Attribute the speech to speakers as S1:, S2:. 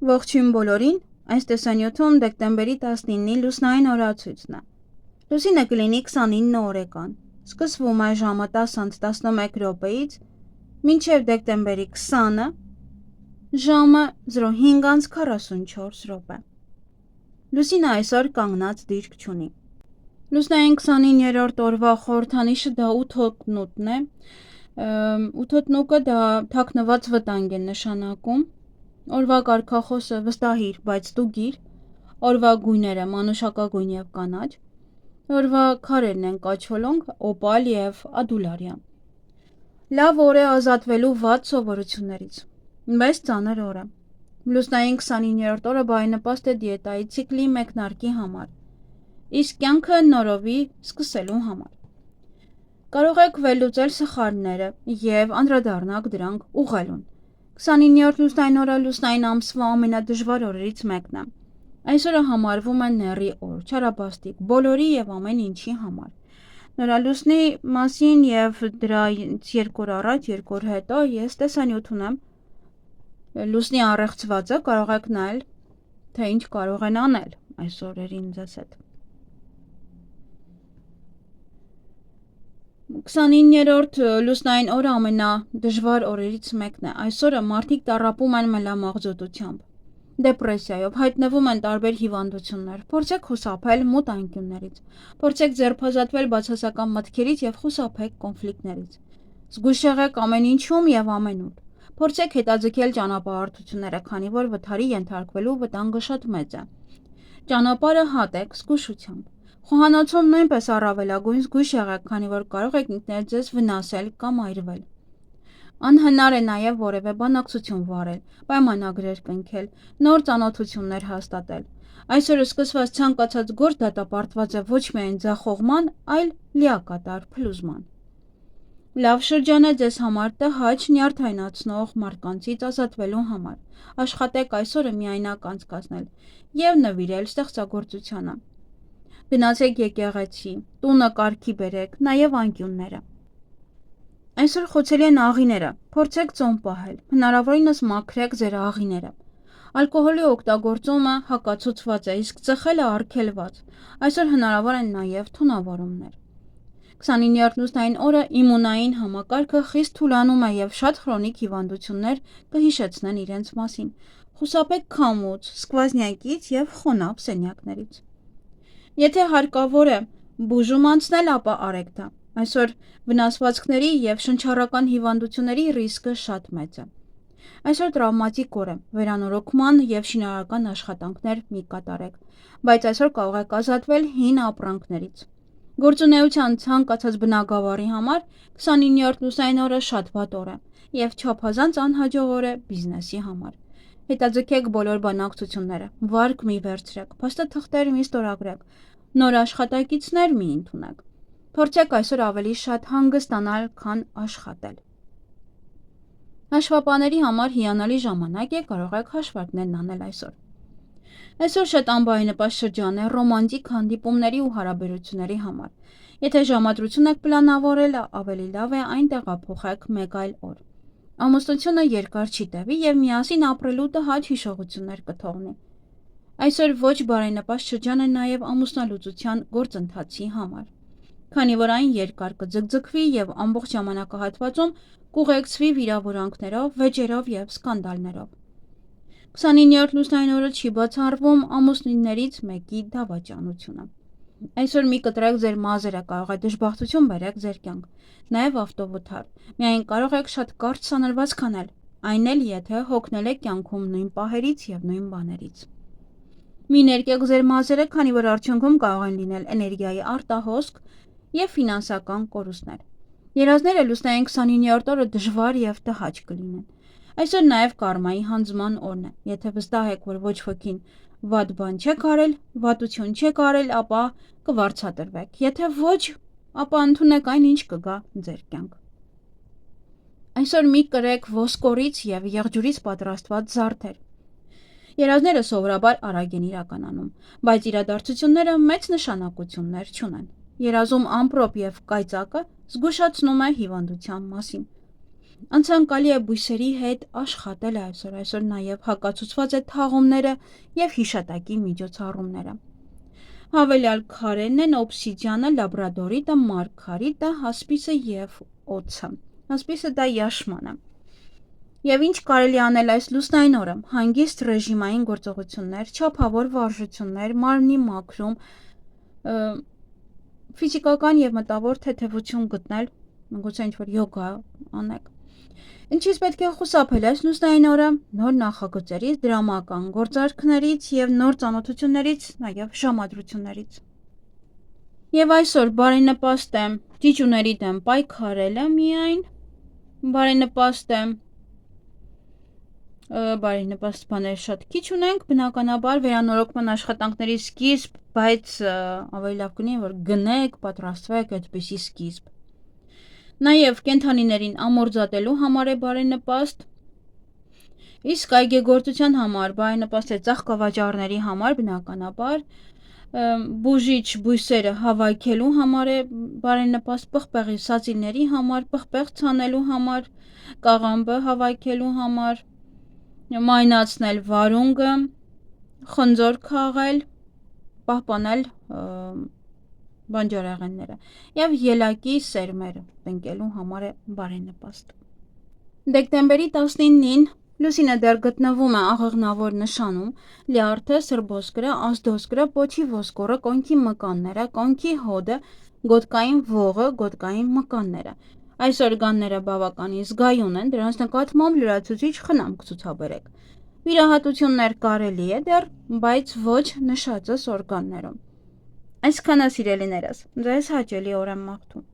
S1: Ողջույն բոլորին, այս տեսանյութում դեկտեմբերի 19-ի լուսնային օրացույցն է։ Լուսինը կլինի 29 օրեկան, սկսվում է ժամը 10:11 րոպեից, մինչև դեկտեմբերի 20-ը ժամը 05:44 րոպե։ Լուսինը այսօր կանգնած դիրք չունի։ Լուսնային 29-րդ օրվա խորհրդանիշը դա 8 հոտնուտն է, 8 հոտնուկը դա թաքնված վտանգ է նշանակում, օրվա կարգախոսը վստահիր, բայց դու գիր, օրվա գույները մանուշակագույն և կանաչ, օրվա քարերն են կաչոլոնգ, օպալ և ադուլարիա։ Լավ օր է ազատվելու վատ սովորություններից, բայց ծանր օր է։ Լուսնային 29-րդ օրը բարենպաստ է դիետայի ցիկլի մեկնարկի համար, իսկ կյանքը նորովի սկսելու համար։ Կարող եք վերլուծել սխալները և անդրադառնաք դրանք ուղղելուն։ 29-րդ լուսնային օրը լուսնային ամսվա ամենադժվար օրերից մեկն է։ Այս օրը համարվում է նեռի օր, չարաբաստիկ, բոլորի և ամեն ինչի համար։ Նորալուսնի մասին և դրանից 2 օր առաջ, 2 օր հետո ես տեսանյութ ունեմ։ Լուսնի առեղծվածը կարող եք նայել, թե ինչ կարող են անել այս օրերին ձեզ հետ։ 29-րդ լուսնային օրը ամենադժվար օրերից մեկն է։ Այս օրը մարդիկ տառապում են մելամաղձոտությամբ, դեպրեսիայով, հայտնվում են տարբեր հիվանդություններ։ Փորձեք խուսափել մութ անկյուններից, փորձեք ձերբազատվել բացասական մտքերից և խուսափեք կոնֆլիկտներից։ Զգույշ եղեք ամեն ինչում և ամենուր։ Փորձեք հետաձգել ճանապարհորդությունները, քանի որ վթարի ենթարկվելու վտանգը շատ մեծ է։ Ճանապարհը հատեք զգուշությամբ։ Խոհանոցում նույնպես առավելագույն զգույշ եղեք, քանի որ կարող եք ինքներդ ձեզ վնասել կամ այրվել։ Անհնար է նաև որևէ բանակցություն վարել, պայմանագրեր կնքել, նոր ծանոթություններ հաստատել։ Այսօր սկսված ցանկացած գործ դատապարտված է ոչ միայն ձախողման, այլ լիակատար փլուզման։ Լավ շրջան է ձեզ համար տհաճ նյարդայնացնող մարկանցից ազատվելու համար։ Աշխատեք այսօրը միայնակ անցկացնել և նվիրել ստեղծագործությանը։ Գնացեք եկեղեցի, տունը կարգի բերեք, նաև անկյունները։ Այսօր խոցելի են աղիները, փորձեք ծոմ պահել, հնարավորինս մաքրեք ձեր աղիները։ Ալկոհոլի օգտագործումը հակացուցված է, իսկ ծխելը արգելված։ Այսօր հնարավոր են նաև թունավորումներ։ 29-րդ լուսնային օրը իմունային համակարգը խիստ թուլանում է և շատ քրոնիկ հիվանդություններ կհիշեցնեն իրենց մասին։ Խուսափեք քամուց, սկվազնյակից և խոնավ սենյակներից։ Եթե հարկավոր է բուժում անցնել, ապա արեք դա։ Այսօր վնասվածքների և շնչառական հիվանդությունների ռիսկը շատ մեծ է։ Այսօր տրավմատիկ օր է, վերանորոգման և շինարարական աշխատանքներ մի կատարեք, բայց այսօր կարող եք ազատվել հին ապրանքներից։ Գործունեության ցանկացած բնագավառի համար 29-րդ լուսնային օրը շատ վատ օր է և չափազանց անհաջող օր է բիզնեսի համար։ Հետաձգեք բոլոր բանակցությունները, վարկ մի վերցրեք, փաստաթղթեր մի ստորագրեք, նոր աշխատակիցներ մի ընդունեք։ Փորձեք այսօր ավելի շատ հանգստանալ, քան աշխատել։ Հաշվապաների համար հիանալի ժամանակ է, կարող եք հաշվարկներն անել այսօր։ Այսօր շատ անբարենպաստ շրջան է ռոմանտիկ հանդիպումների ու հարաբերությունների համար։ Եթե ժամադրություն եք պլանավորել, ավելի լավ է այն տեղափոխեք մեկ այլ օր։ Ամուսնությունը երկար չի տևի և միասին ապրելու տհաճ հիշողություններ կթողնի։ Այսօր ոչ բարենպաստ շրջան է նաև ամուսնալուծության գործընթացի համար, քանի որ այն երկար կձգձգվի և ամբողջ ժամանակահատվածում կուղեկցվի վիրավորանքներով, վեճերով և սկանդալներով։ 29-րդ լուսնային օրը չի բացառվում ամուսիններից մեկի դավաճանությունը։ Այսօր մի կտրեք ձեր մազերը, կարող է դժբախտություն բերեք ձեր կյանք, նաև ավտովթար։ Միայն կարող եք շատ կարճ սանրվածք անել, այն էլ եթե հոգնել եք կյանքում նույն պահերից և նույն բաներից։ Մի ներկեք ձեր մազերը, քանի որ արդյունքում կարող են լինել էներգիայի արտահոսք և ֆինանսական կորուստներ։ Երազները լուսնային 29-րդ օրը դժվար և տհաճ կլինեն։ Այսօր նաև կարմայի հանձնման օրն է։ Եթե վստահ եք, որ ոչ ոքին վատ բան չեք արել, վատություն չեք արել, ապա կվարձատրվեք։ Եթե ոչ, ապա ընդունեք այն, ինչ կգա ձեր կյանք։ Այսօր մի կրեք ոսկորից և եղջյուրից պատրաստված զարդեր։ Երազները սովորաբար արագ են իրականանում, բայց իրադարձությունները մեծ նշանակություններ չունեն։ Երազում ամպրոպ և կայծակը զգուշացնում է հիվանդության մասին։ Անցանկալի է բույսերի հետ աշխատել այսօր նաև հակացուցված է թաղումները և հիշատակի միջոցառումները։ Հավելյալ քարերն են օբսիդիանը, լաբրադորիտը, մարգարիտը, հասպիսը և օձը։ Հասպիսը դա յաշմանը։ Եվ ինչ կարելի անել այս լուսնային օրը, հանգիստ ռեժիմային գործողություններ, չափավոր վարժություններ, մարմնի մաքրում, ֆիզիկական և մտավոր թեթևություն գտնել, գուցե ինչ-որ յոգա անեք։ Ինչից պետք է խուսափել այս լուսնային օրը, նոր նախագծերից, դրամական գործարքներից և նոր ծանոթություններից, նաև ժամադրություններից։ Եվ այսօր բարենպաստ է ճիճուների դեմ պայքարելը միայն, բարենպաստ բաներ շատ քիչ ունենք, բնականաբար վերանորոգման աշխատանքների սկիզբ, բայց ավելի լավ կլինի, որ գնեք, պատրաստվեք այդպիսի սկիզբ։ Նաև կենդանիներին ամորձատելու համար է բարենպաստ, իսկ այգեգործության համար բարենպաստ է ծաղկավաճառների համար, բնականաբար, բուժիչ բույսերը հավաքելու համար է բարենպաստ, պղպեղի սածիների համար, պղպեղ ցանելու համար, կաղամբը հավաքելու համար, մայնացնել վարունգը, խնձոր քաղել, պահպանել բանջարեղենները և ելակի սերմերը տնկելու համար է բարենպաստ։ Դեկտեմբերի 19-ին լուսինը դեռ գտնվում է աղեղնավոր նշանում, լյարդը, սրբոսկրը, ազդոսկրը, պոչի ոսկորը, կոնքի մկանները, կոնքի հոդը, գոտկային ողը, գոտկային մկանները։ Այս օրգանները բավականին զգայուն են, դրանց նկատմամբ լրացուցիչ խնամք ցուցաբերեք։ Վիրահատություններ կարելի է դեռ, բայց ոչ նշածս օրգաններում։ Այսքանը սիրելիներս, ձեզ հաճելի օր եմ մաղթում։